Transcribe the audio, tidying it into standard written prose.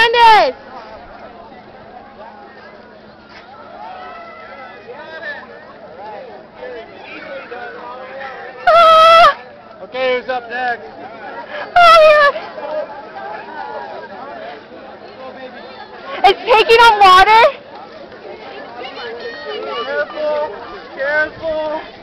Candace! Ah! Okay, who's up next? Oh, yeah. It's taking on water? Careful! Careful!